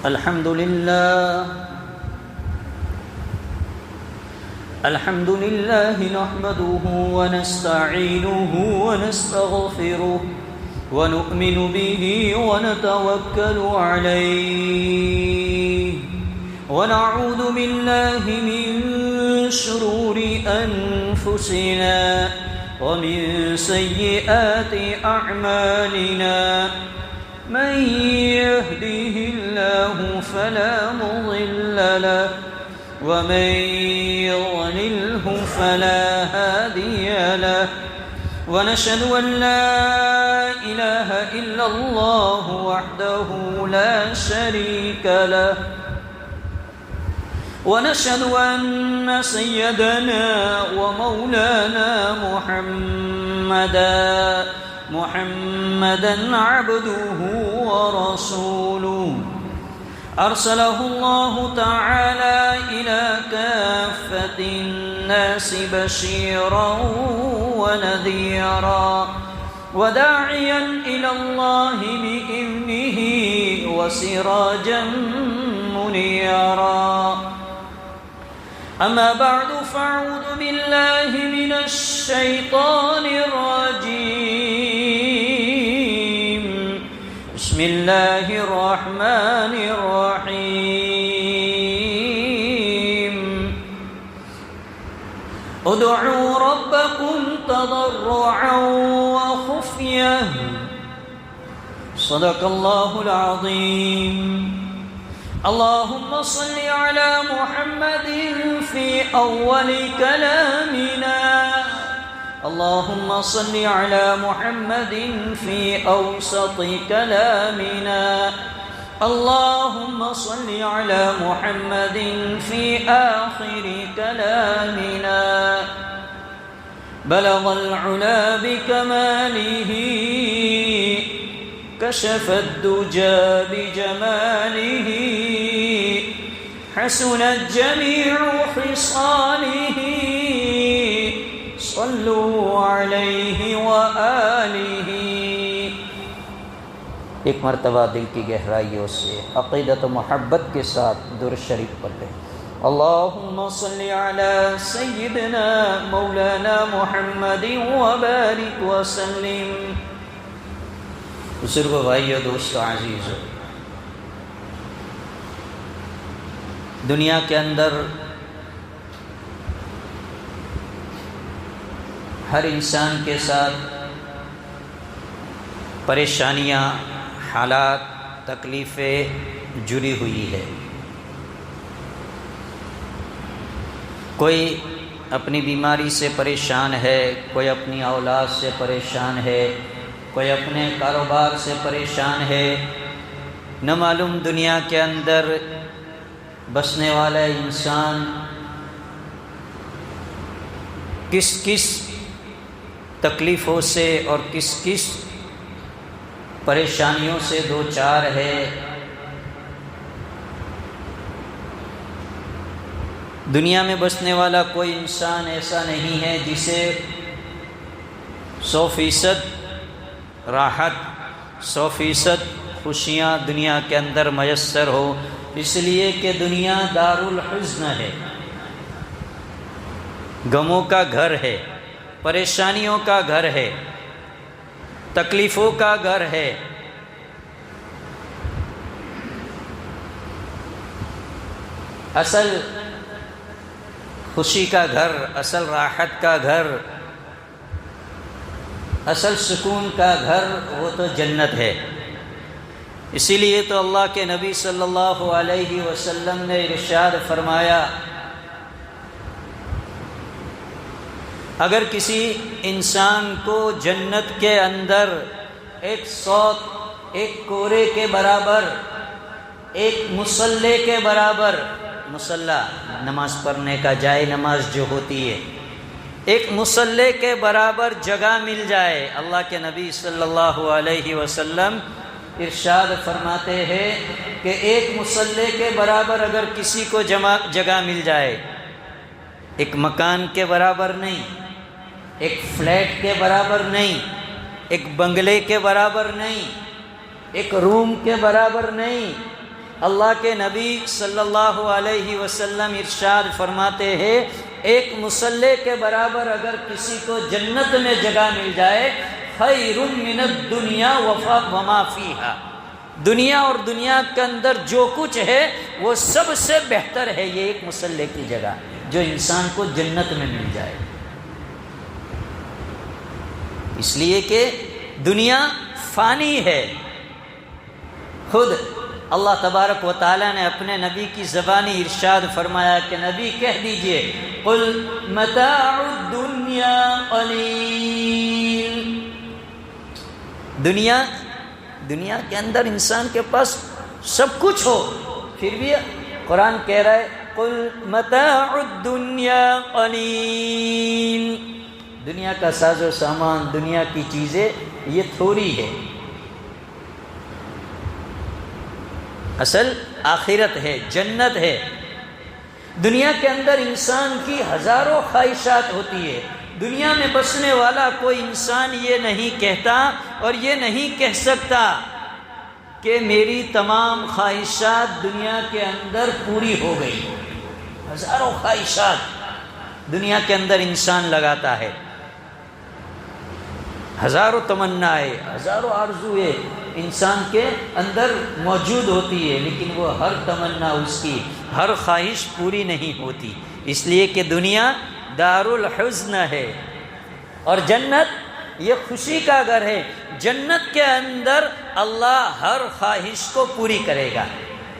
الحمد لله نحمده ونستعينه ونستغفره ونؤمن به ونتوكل عليه ونعوذ بالله من شرور أنفسنا ومن سيئات أعمالنا من يهده الله فلا مضل له ومن يضلله فلا هادي له ونشهد أن لا إله إلا الله وحده لا شريك له ونشهد أن سيدنا ومولانا محمدا عبده ورسوله أرسله الله تعالى إلى كافة الناس بشيرا ونذيرا وداعيا إلى الله بإذنه وسراجا منيرا أما بعد فأعوذ بالله من الشيطان الرجيم بسم الله الرحمن الرحيم ادعوا ربكم تضرعا وخفية صدق الله العظيم اللهم صل على محمد في أول كلامنا اللهم صل على محمد في أوسط كلامنا اللهم صل على محمد في آخر كلامنا بلغ العلا بكماله كشف الدجى بجماله حسنت جميع خصاله صلوا علیہ وآلہ۔ ایک مرتبہ دل کی گہرائیوں سے عقیدت و محبت کے ساتھ درود شریف پڑھ لیں۔ اللہم صلی علی سیدنا مولانا محمد وبارک وسلم۔ بزرگو، بھائیو، دوستو، عزیزو، دنیا کے اندر ہر انسان کے ساتھ پریشانیاں، حالات، تکلیفیں جڑی ہوئی ہے۔ کوئی اپنی بیماری سے پریشان ہے، کوئی اپنی اولاد سے پریشان ہے، کوئی اپنے کاروبار سے پریشان ہے۔ نہ معلوم دنیا کے اندر بسنے والا انسان کس کس تکلیفوں سے اور کس کس پریشانیوں سے دوچار ہے۔ دنیا میں بسنے والا کوئی انسان ایسا نہیں ہے جسے 100% راحت، 100% خوشیاں دنیا کے اندر میسر ہو، اس لیے کہ دنیا دار الحزن ہے، غموں کا گھر ہے، پریشانیوں کا گھر ہے، تکلیفوں کا گھر ہے۔ اصل خوشی کا گھر، اصل راحت کا گھر، اصل سکون کا گھر وہ تو جنت ہے۔ اسی لیے تو اللہ کے نبی صلی اللہ علیہ وسلم نے ارشاد فرمایا، اگر کسی انسان کو جنت کے اندر ایک صوت، ایک کورے کے برابر، ایک مصلی کے برابر، مصلی نماز پڑھنے کا جائے نماز جو ہوتی ہے، ایک مصلی کے برابر جگہ مل جائے، اللہ کے نبی صلی اللہ علیہ وسلم ارشاد فرماتے ہیں کہ ایک مصلی کے برابر اگر کسی کو جگہ مل جائے، ایک مکان کے برابر نہیں، ایک فلیٹ کے برابر نہیں، ایک بنگلے کے برابر نہیں، ایک روم کے برابر نہیں، اللہ کے نبی صلی اللہ علیہ وسلم ارشاد فرماتے ہیں ایک مصلی کے برابر اگر کسی کو جنت میں جگہ مل جائے خیر من الدنیا وما فیہا، دنیا اور دنیا کے اندر جو کچھ ہے وہ سب سے بہتر ہے یہ ایک مصلی کی جگہ جو انسان کو جنت میں مل جائے۔ اس لیے کہ دنیا فانی ہے۔ خود اللہ تبارک و تعالیٰ نے اپنے نبی کی زبانی ارشاد فرمایا کہ نبی کہہ دیجئے قل متاع الدنیا قلیل، دنیا کے اندر انسان کے پاس سب کچھ ہو پھر بھی قرآن کہہ رہا ہے قل متاع الدنیا قلیل، دنیا کا ساز و سامان، دنیا کی چیزیں یہ تھوڑی ہے، اصل آخرت ہے، جنت ہے۔ دنیا کے اندر انسان کی ہزاروں خواہشات ہوتی ہے، دنیا میں بسنے والا کوئی انسان یہ نہیں کہتا اور یہ نہیں کہہ سکتا کہ میری تمام خواہشات دنیا کے اندر پوری ہو گئی۔ ہزاروں خواہشات دنیا کے اندر انسان لگاتا ہے، ہزاروں تمنائیں، ہزاروں آرزوئیں انسان کے اندر موجود ہوتی ہے، لیکن وہ ہر تمنا اس کی، ہر خواہش پوری نہیں ہوتی، اس لیے کہ دنیا دار الحزن ہے اور جنت یہ خوشی کا گھر ہے۔ جنت کے اندر اللہ ہر خواہش کو پوری کرے گا،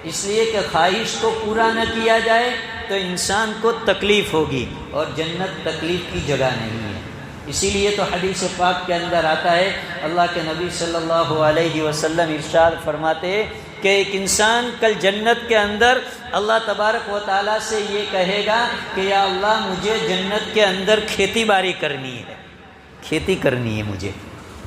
اس لیے کہ خواہش کو پورا نہ کیا جائے تو انسان کو تکلیف ہوگی، اور جنت تکلیف کی جگہ نہیں ہے۔ اسی لیے تو حدیث پاک کے اندر آتا ہے، اللہ کے نبی صلی اللہ علیہ وسلم ارشاد فرماتے کہ ایک انسان کل جنت کے اندر اللہ تبارک و تعالیٰ سے یہ کہے گا کہ یا اللہ مجھے جنت کے اندر کھیتی باڑی کرنی ہے، کھیتی کرنی ہے مجھے۔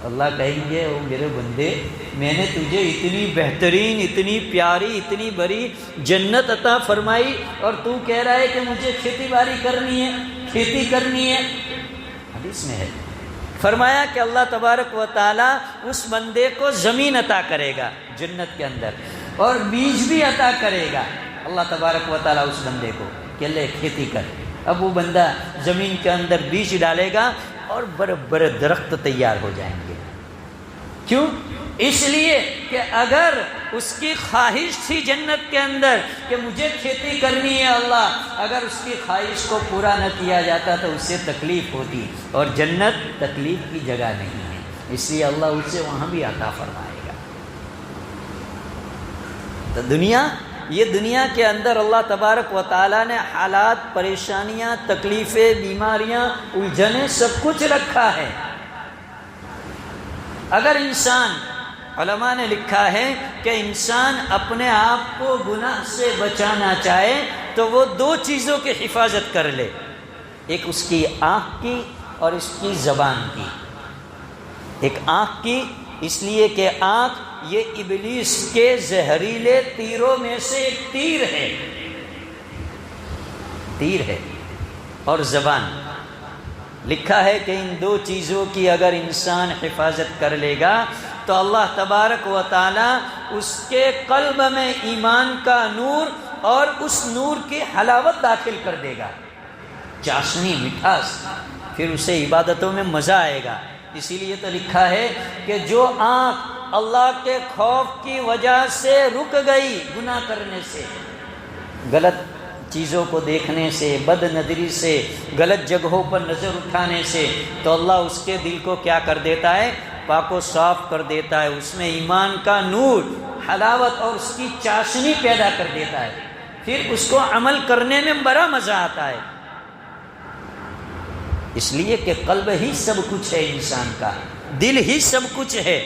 اللہ کہیں گے او میرے بندے، میں نے تجھے اتنی بہترین، اتنی پیاری، اتنی بڑی جنت عطا فرمائی اور تو کہہ رہا ہے کہ مجھے کھیتی باڑی کرنی ہے، کھیتی کرنی ہے۔ حدیث میں ہے، فرمایا کہ اللہ تبارک و تعالیٰ اس بندے کو زمین عطا کرے گا جنت کے اندر، اور بیج بھی عطا کرے گا اللہ تبارک و تعالیٰ اس بندے کو کہ لے کھیتی کر۔ اب وہ بندہ زمین کے اندر بیج ڈالے گا اور بڑے بڑے درخت تیار ہو جائیں گے۔ کیوں؟ اس لیے کہ اگر اس کی خواہش تھی جنت کے اندر کہ مجھے کھیتی کرنی ہے اللہ، اگر اس کی خواہش کو پورا نہ کیا جاتا تو اس سے تکلیف ہوتی، اور جنت تکلیف کی جگہ نہیں ہے، اس لیے اللہ اسے وہاں بھی عطا فرمائے گا۔ تو دنیا کے اندر اللہ تبارک و تعالیٰ نے حالات، پریشانیاں، تکلیفیں، بیماریاں، الجھنیں سب کچھ رکھا ہے۔ اگر انسان، علماء نے لکھا ہے کہ انسان اپنے آپ کو گناہ سے بچانا چاہے تو وہ دو چیزوں کی حفاظت کر لے، ایک اس کی آنکھ کی اور اس کی زبان کی۔ ایک آنکھ کی اس لیے کہ آنکھ یہ ابلیس کے زہریلے تیروں میں سے ایک تیر ہے، اور زبان، لکھا ہے کہ ان دو چیزوں کی اگر انسان حفاظت کر لے گا تو اللہ تبارک و تعالیٰ اس کے قلب میں ایمان کا نور اور اس نور کی حلاوت داخل کر دے گا، چاشنی، مٹھاس، پھر اسے عبادتوں میں مزہ آئے گا۔ اسی لیے تو لکھا ہے کہ جو آنکھ اللہ کے خوف کی وجہ سے رک گئی گناہ کرنے سے، غلط چیزوں کو دیکھنے سے، بد نظری سے، غلط جگہوں پر نظر اٹھانے سے، تو اللہ اس کے دل کو کیا کر دیتا ہے؟ پاک و صاف کر دیتا ہے، اس میں ایمان کا نور، حلاوت اور اس کی چاشنی پیدا کر دیتا ہے، پھر اس کو عمل کرنے میں بڑا مزہ آتا ہے۔ اس لیے کہ قلب ہی سب کچھ ہے، انسان کا دل ہی سب کچھ ہے،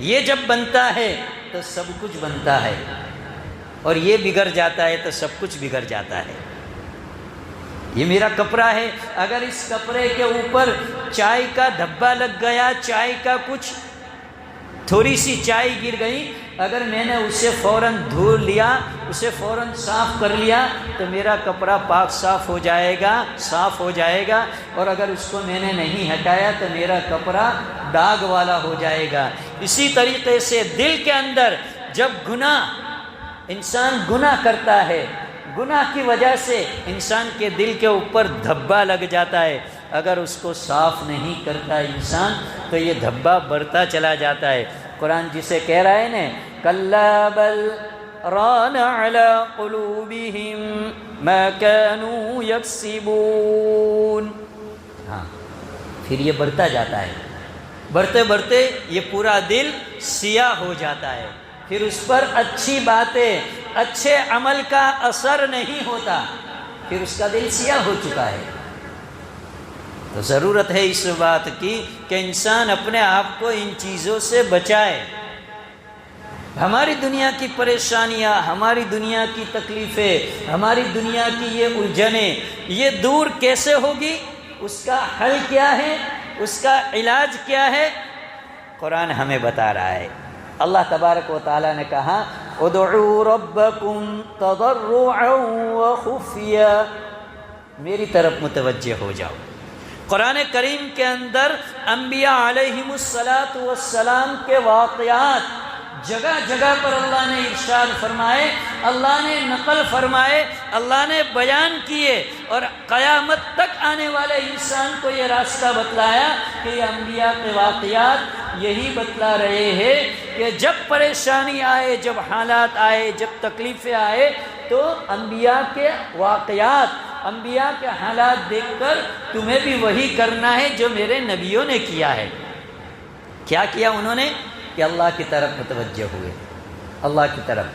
یہ جب بنتا ہے تو سب کچھ بنتا ہے، اور یہ بگڑ جاتا ہے تو سب کچھ بگڑ جاتا ہے۔ یہ میرا کپڑا ہے، اگر اس کپڑے کے اوپر چائے کا دھبا لگ گیا، چائے کا کچھ تھوڑی سی چائے گر گئی، اگر میں نے اسے فوراً دھو لیا، اسے فوراً صاف کر لیا تو میرا کپڑا پاک صاف ہو جائے گا، اور اگر اس کو میں نے نہیں ہٹایا تو میرا کپڑا داغ والا ہو جائے گا۔ اسی طریقے سے دل کے اندر جب گناہ انسان گناہ کرتا ہے، گناہ کی وجہ سے انسان کے دل کے اوپر دھبا لگ جاتا ہے، اگر اس کو صاف نہیں کرتا انسان تو یہ دھبا بڑھتا چلا جاتا ہے۔ قرآن جسے کہہ رہا ہے نا کلا بل ران علی قلوبہم ما كانوا یکسبون، ہاں پھر یہ بڑھتا جاتا ہے، بڑھتے بڑھتے یہ پورا دل سیاہ ہو جاتا ہے، پھر اس پر اچھی باتیں اچھے عمل کا اثر نہیں ہوتا، پھر اس کا دل سیاہ ہو چکا ہے۔ تو ضرورت ہے اس بات کی کہ انسان اپنے آپ کو ان چیزوں سے بچائے۔ ہماری دنیا کی پریشانیاں، ہماری دنیا کی تکلیفیں، ہماری دنیا کی یہ الجھنیں، یہ دور کیسے ہوگی؟ اس کا حل کیا ہے؟ اس کا علاج کیا ہے؟ قرآن ہمیں بتا رہا ہے۔ اللہ تبارک و تعالیٰ نے کہا ادعوا ربکم تضرعا وخفیا، میری طرف متوجہ ہو جاؤ۔ قرآن کریم کے اندر انبیاء علیہم السلام کے واقعات جگہ جگہ پر اللہ نے ارشاد فرمائے، اللہ نے نقل فرمائے، اللہ نے بیان کیے، اور قیامت تک آنے والے انسان کو یہ راستہ بتلایا کہ یہ انبیاء کے واقعات یہی بتلا رہے ہیں کہ جب پریشانی آئے، جب حالات آئے، جب تکلیفیں آئے تو انبیاء کے واقعات، انبیاء کے حالات دیکھ کر تمہیں بھی وہی کرنا ہے جو میرے نبیوں نے کیا ہے۔ کیا کیا انہوں نے؟ کہ اللہ کی طرف متوجہ ہوئے، اللہ کی طرف۔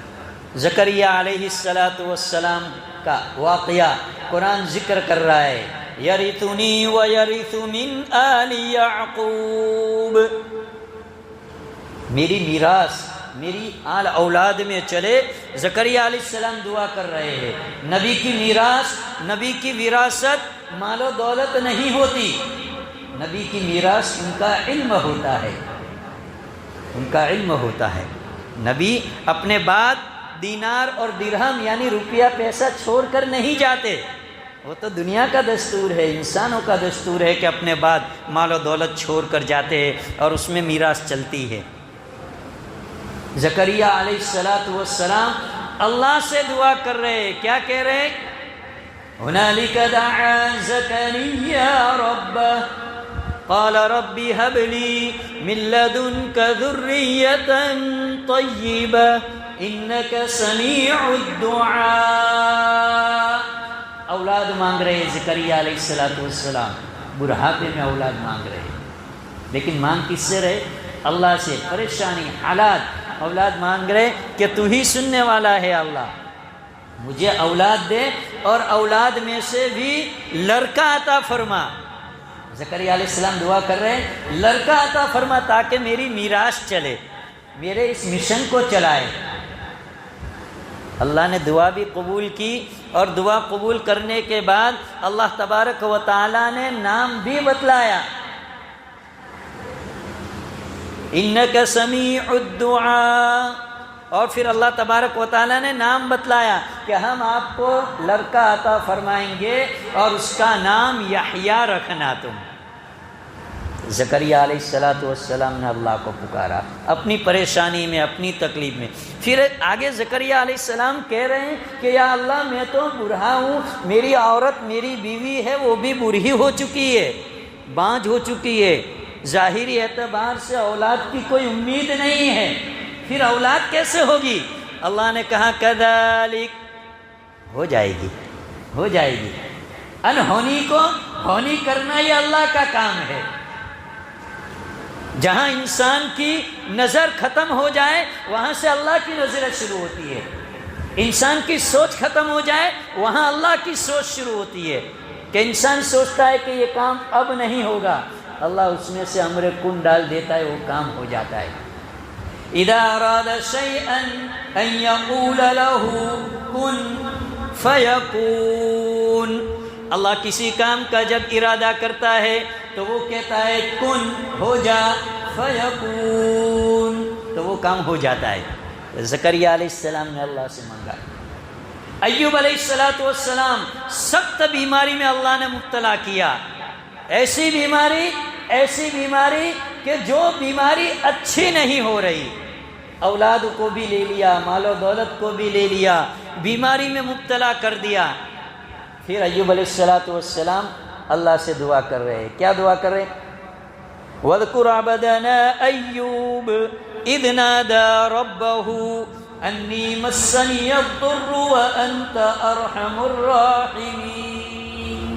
زکریا علیہ السلام کا واقعہ قرآن ذکر کر رہا ہے، یرثنی ویرث من آل یعقوب، میری میراث میری آل اولاد میں چلے۔ زکریا علیہ السلام دعا کر رہے ہیں، نبی کی میراث، نبی کی وراثت مال و دولت نہیں ہوتی، نبی کی میراث ان کا علم ہوتا ہے، ان کا علم ہوتا ہے۔ نبی اپنے بعد دینار اور درہم یعنی روپیہ پیسہ چھوڑ کر نہیں جاتے، وہ تو دنیا کا دستور ہے، انسانوں کا دستور ہے کہ اپنے بعد مال و دولت چھوڑ کر جاتے ہیں اور اس میں میراث چلتی ہے۔ زکریا علیہ السلام اللہ سے دعا کر رہے، کیا کہہ رہے؟ ہنالک دعا زکریا ربہ قال رب هب لي من لدنك ذرية طيبة إنك سميع الدعاء، اولاد مانگ رہے زکریا علیہ السلام، بڑھاپے میں اولاد مانگ رہے، لیکن مانگ کس سے رہے؟ اللہ سے۔ پریشانی، حالات، اولاد مانگ رہے کہ تو ہی سننے والا ہے، اللہ مجھے اولاد دے اور اولاد میں سے بھی لڑکا عطا فرما۔ زکریا علیہ السلام دعا کر رہے ہیں لڑکا عطا فرما تاکہ میری میراث چلے، میرے اس مشن کو چلائے۔ اللہ نے دعا بھی قبول کی، اور دعا قبول کرنے کے بعد اللہ تبارک و تعالی نے نام بھی بتلایا، انک سمیع الدعاء، اور پھر اللہ تبارک و تعالی نے نام بتلایا کہ ہم آپ کو لڑکا عطا فرمائیں گے اور اس کا نام یحییٰ رکھنا تم۔ زکریا علیہ السلام نے اللہ کو پکارا اپنی پریشانی میں، اپنی تکلیف میں۔ پھر آگے زکریا علیہ السلام کہہ رہے ہیں کہ یا اللہ میں تو بوڑھا ہوں، میری عورت، میری بیوی ہے وہ بھی بوڑھی ہو چکی ہے، بانجھ ہو چکی ہے، ظاہری اعتبار سے اولاد کی کوئی امید نہیں ہے، پھر اولاد کیسے ہوگی؟ اللہ نے کہا کذالک، ہو جائے گی، ہو جائے گی۔ انہونی کو ہونی کرنا یہ اللہ کا کام ہے۔ جہاں انسان کی نظر ختم ہو جائے وہاں سے اللہ کی نظر شروع ہوتی ہے، انسان کی سوچ ختم ہو جائے وہاں اللہ کی سوچ شروع ہوتی ہے، کہ انسان سوچتا ہے کہ یہ کام اب نہیں ہوگا، اللہ اس میں سے امر کن ڈال دیتا ہے، وہ کام ہو جاتا ہے۔ اذا اراد شيئا ان يقول له كن فيكون، اللہ کسی کام کا جب ارادہ کرتا ہے تو وہ کہتا ہے کن، ہو جا، فیکون، تو وہ کام ہو جاتا ہے۔ زکریا علیہ السلام نے اللہ سے مانگا۔ ایوب علیہ السلام سخت بیماری میں اللہ نے مبتلا کیا، ایسی بیماری کہ جو بیماری اچھی نہیں ہو رہی، اولاد کو بھی لے لیا، مال و دولت کو بھی لے لیا، بیماری میں مبتلا کر دیا۔ پھر ایوب علیہ السلام اللہ سے دعا کر رہے ہیں، کیا دعا کر رہے ہیں؟ وَاذْكُرْ عَبْدَنَا أَيُّوبَ إِذْ نَادَى رَبَّهُ أَنِّي مَسَّنِيَ الضُّرُّ وَأَنْتَ أَرْحَمُ الرَّاحِمِينَ۔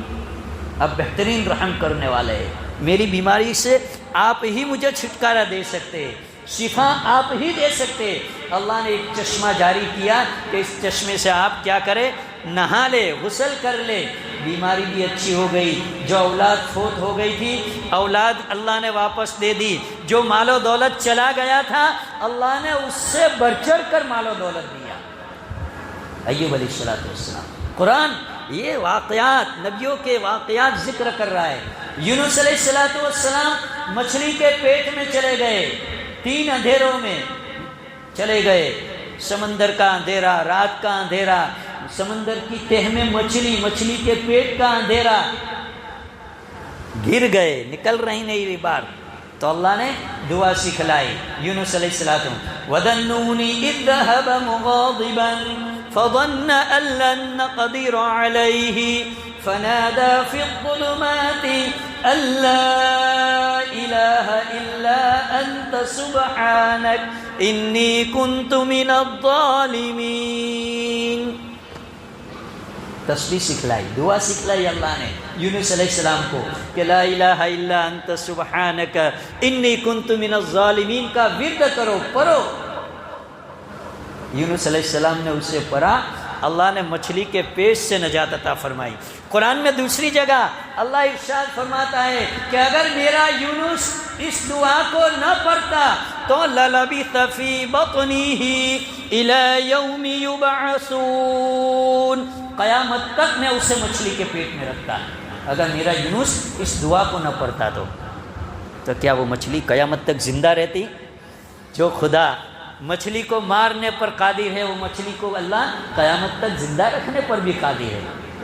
اب بہترین رحم کرنے والے ہیں، میری بیماری سے آپ ہی مجھے چھٹکارا دے سکتے، شفا آپ ہی دے سکتے۔ اللہ نے ایک چشمہ جاری کیا کہ اس چشمے سے آپ کیا کرے؟ نہا لے، غسل کر لے، بیماری بھی اچھی ہو گئی۔ جو اولاد فوت ہو گئی تھی، اولاد اللہ نے واپس دے دی۔ جو مال و دولت چلا گیا تھا، اللہ نے اس سے بڑھ چڑھ کر مال و دولت دیا۔ ایوب علیہ السلام، قرآن یہ واقعات، نبیوں کے واقعات ذکر کر رہا ہے۔ یونس علیہ السلام مچھلی کے پیٹ میں چلے گئے، 3 اندھیروں میں چلے گئے، سمندر کا اندھیرا، رات کا اندھیرا، سمندر کی تہ میں مچھلی، مچھلی کے پیٹ کا اندھیرا، گر گئے، نکل رہی نہیں بار۔ تو اللہ نے دعا سکھلائی یونس علیہ السلام، وَذَنُّونِ إِذْ ذَهَبَ مُغَاضِبًا فَظَنَّ أَن لَّن نَّقْدِرَ عَلَيْهِ فَنَادَىٰ فِي الظُّلُمَاتِ أَن لَّا إِلَٰهَ إِلَّا أَنتَ سُبْحَانَكَ إِنِّي كُنتُ مِنَ الظَّالِمِينَ۔ تسبیح سکھلائی، دعا سکھلائی اللہ نے یونس علیہ السلام کو کہ لا الہ الا انت سبحانک انی کنت من الظالمین کا ورد کرو، پڑھو۔ یونس علیہ السلام نے اسے پڑھا، اللہ نے مچھلی کے پیٹ سے نجات عطا فرمائی۔ قرآن میں دوسری جگہ اللہ ارشاد فرماتا ہے کہ اگر میرا یونس اس دعا کو نہ پڑھتا تو لَلَبِثَ فِي بَطْنِهِ إِلَى يَوْمِ يُبْعَثُونَ، قیامت تک میں اسے مچھلی کے پیٹ میں رکھتا۔ اگر میرا یونس اس دعا کو نہ پڑھتا تو کیا وہ مچھلی قیامت تک زندہ رہتی؟ جو خدا مچھلی کو مارنے پر قادر ہے، وہ مچھلی کو اللہ قیامت تک زندہ رکھنے پر بھی قادر ہے،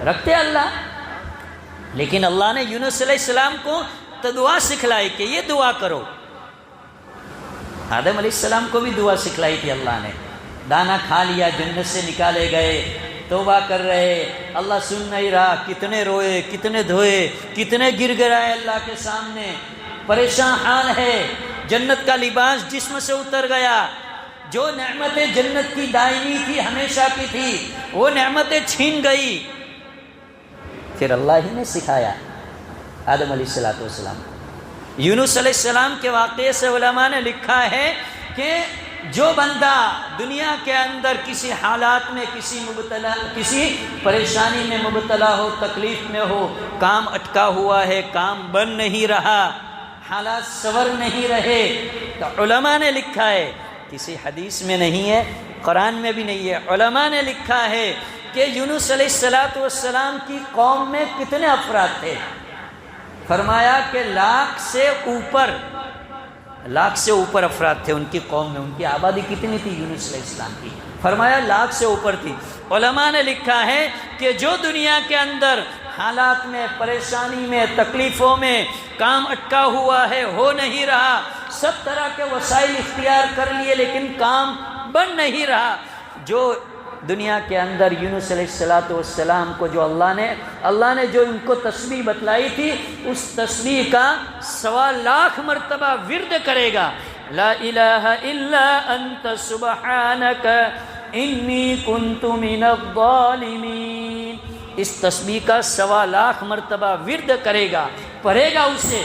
رکھتے اللہ۔ لیکن اللہ نے یونس علیہ السلام کو تو دعا سکھلائی کہ یہ دعا کرو۔ آدم علیہ السلام کو بھی دعا سکھلائی تھی اللہ نے، دانا کھا لیا، جنت سے نکالے گئے، توبہ کر رہے، اللہ سن نہیں رہا، کتنے روئے، کتنے دھوئے، کتنے گر گرائے اللہ کے سامنے، پریشان حال ہے، جنت کا لباس جسم سے اتر گیا، جو نعمتیں جنت کی دائمی تھی، ہمیشہ کی تھی، وہ نعمتیں چھین گئی۔ پھر اللہ ہی نے سکھایا آدم علیہ السلام۔ یونس علیہ السلام کے واقعے سے علماء نے لکھا ہے کہ جو بندہ دنیا کے اندر کسی حالات میں کسی پریشانی میں مبتلا ہو، تکلیف میں ہو، کام اٹکا ہوا ہے، کام بن نہیں رہا، حالات سور نہیں رہے، تو علماء نے لکھا ہے، کسی حدیث میں نہیں ہے، قرآن میں بھی نہیں ہے، علماء نے لکھا ہے کہ یونس علیہ السلام کی قوم میں کتنے افراد تھے؟ فرمایا کہ 1,00,000 سے اوپر افراد تھے ان کی قوم میں۔ ان کی آبادی کتنی تھی یونس علیہ السلام کی؟ فرمایا 1,00,000 سے اوپر تھی۔ علماء نے لکھا ہے کہ جو دنیا کے اندر حالات میں، پریشانی میں، تکلیفوں میں کام اٹکا ہوا ہے، ہو نہیں رہا، سب طرح کے وسائل اختیار کر لیے لیکن کام بن نہیں رہا، جو دنیا کے اندر یونس علیہ السلام کو جو اللہ نے جو ان کو تسبیح بتلائی تھی، اس تسبیح کا 1,00,000 مرتبہ ورد کرے گا، لا الہ الا انت سبحانک انی کنت من الظالمین، اس تسبیح کا 1,00,000 مرتبہ ورد کرے گا، پڑھے گا اسے،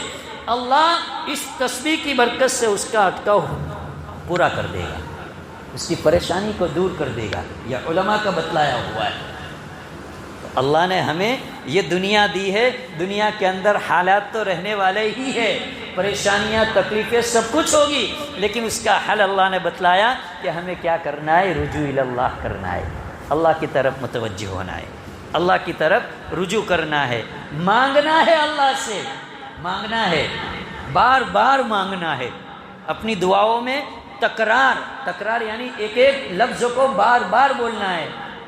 اللہ اس تسبیح کی برکت سے اس کا اٹکاؤ پورا کر دے گا، اس کی پریشانی کو دور کر دے گا۔ یہ علماء کا بتلایا ہوا ہے۔ اللہ نے ہمیں یہ دنیا دی ہے، دنیا کے اندر حالات تو رہنے والے ہی ہے، پریشانیاں، تکلیفیں، سب کچھ ہوگی، لیکن اس کا حل اللہ نے بتلایا کہ ہمیں کیا کرنا ہے، رجوع اللہ کرنا ہے، اللہ کی طرف متوجہ ہونا ہے، اللہ کی طرف رجوع کرنا ہے، مانگنا ہے، اللہ سے مانگنا ہے، بار بار مانگنا ہے، اپنی دعاؤں میں تکرار یعنی ایک لفظ کو بار بار بولنا ہے،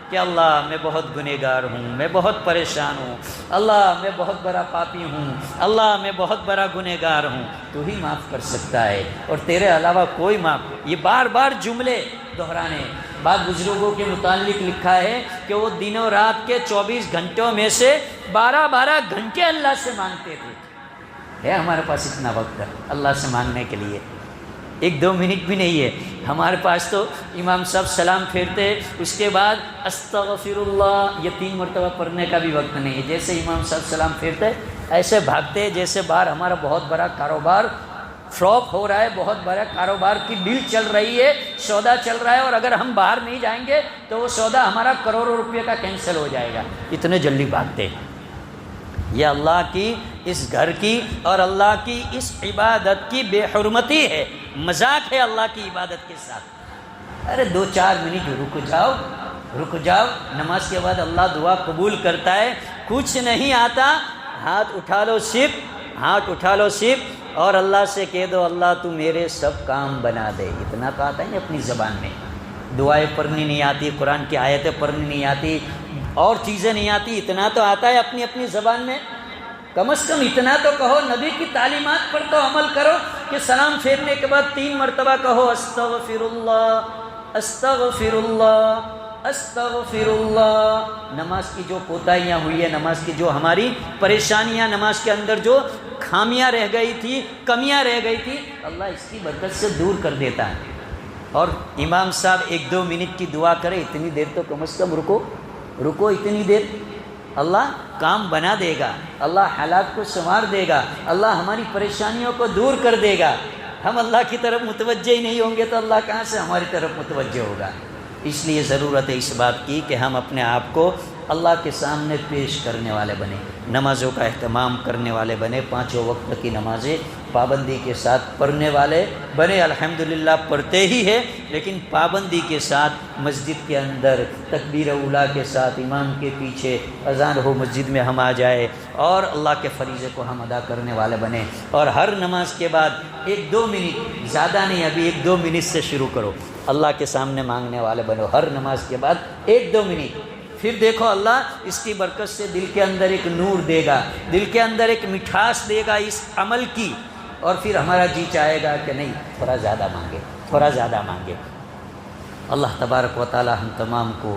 کہ اللہ میں بہت گنہگار ہوں، میں بہت پریشان ہوں، اللہ میں بہت بڑا پاپی ہوں، اللہ میں بہت بڑا گنہگار ہوں، تو ہی معاف کر سکتا ہے اور تیرے علاوہ کوئی معاف۔ یہ بار بار جملے دہرانے۔ بعض بزرگوں کے متعلق لکھا ہے کہ وہ دنوں رات کے 24 گھنٹوں میں سے 12 گھنٹے اللہ سے مانگتے تھے۔ ہے ہمارے پاس اتنا وقت اللہ سے مانگنے کے لیے؟ 1-2 منٹ بھی نہیں ہے ہمارے پاس۔ تو امام صاحب سلام پھیرتے، اس کے بعد استغفر اللہ، یہ 3 مرتبہ پڑھنے کا بھی وقت نہیں ہے۔ جیسے امام صاحب سلام پھیرتے ایسے بھاگتے جیسے باہر ہمارا بہت بڑا کاروبار فلاپ ہو رہا ہے، بہت بڑا کاروبار کی ڈیل چل رہی ہے، سودا چل رہا ہے، اور اگر ہم باہر نہیں جائیں گے تو وہ سودا ہمارا کروڑوں روپے کا کینسل ہو جائے گا، اتنے جلدی بھاگتے۔ یہ اللہ کی اس گھر کی اور اللہ کی اس عبادت کی بے حرمتی ہے، مذاق ہے اللہ کی عبادت کے ساتھ۔ ارے 2-4 منٹ رک جاؤ، نماز کے بعد اللہ دعا قبول کرتا ہے۔ کچھ نہیں آتا، ہاتھ اٹھا لو صرف اور اللہ سے کہہ دو اللہ تو میرے سب کام بنا دے۔ اتنا تو آتا ہے نا اپنی زبان میں۔ دعائیں پڑھنی نہیں آتی، قرآن کی آیتیں پڑھنی نہیں آتی، اور چیزیں نہیں آتی، اتنا تو آتا ہے اپنی زبان میں۔ کم از کم اتنا تو کہو، نبی کی تعلیمات پر تو عمل کرو کہ سلام پھیرنے کے بعد 3 مرتبہ کہو استغفر اللہ استغفر اللہ استغفر اللہ۔ نماز کی جو کوتاہیاں ہوئی ہے، نماز کی جو ہماری پریشانیاں، نماز کے اندر جو خامیاں رہ گئی تھی، کمیاں رہ گئی تھی، اللہ اس کی برکت سے دور کر دیتا ہے۔ اور امام صاحب 1-2 منٹ کی دعا کرے، اتنی دیر تو کم از کم رکو اتنی دیر، اللہ کام بنا دے گا، اللہ حالات کو سنوار دے گا، اللہ ہماری پریشانیوں کو دور کر دے گا۔ ہم اللہ کی طرف متوجہ ہی نہیں ہوں گے تو اللہ کہاں سے ہماری طرف متوجہ ہوگا؟ اس لیے ضرورت ہے اس بات کی کہ ہم اپنے آپ کو اللہ کے سامنے پیش کرنے والے بنے، نمازوں کا اہتمام کرنے والے بنے، 5 وقت کی نمازیں پابندی کے ساتھ پڑھنے والے بنے۔ الحمدللہ پڑھتے ہی ہے، لیکن پابندی کے ساتھ مسجد کے اندر تکبیر اولیٰ کے ساتھ امام کے پیچھے اذان ہو مسجد میں ہم آ جائے اور اللہ کے فریضے کو ہم ادا کرنے والے بنے۔ اور ہر نماز کے بعد 1-2 منٹ، زیادہ نہیں، ابھی 1-2 منٹ سے شروع کرو، اللہ کے سامنے مانگنے والے بنو۔ ہر نماز کے بعد 1-2 منٹ، پھر دیکھو اللہ اس کی برکت سے دل کے اندر ایک نور دے گا، دل کے اندر ایک مٹھاس دے گا اس عمل کی، اور پھر ہمارا جی چاہے گا کہ نہیں تھوڑا زیادہ مانگے۔ اللہ تبارک و تعالی ہم تمام کو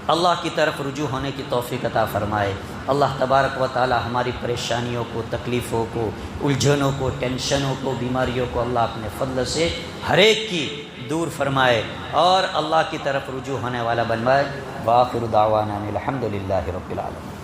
اللہ کی طرف رجوع ہونے کی توفیق عطا فرمائے۔ اللہ تبارک و تعالی ہماری پریشانیوں کو، تکلیفوں کو، الجھنوں کو، ٹینشنوں کو، بیماریوں کو اللہ اپنے فضل سے ہر ایک کی دور فرمائے اور اللہ کی طرف رجوع ہونے والا بنوائے۔ وآخر دعوانا الحمدللہ رب العالمین۔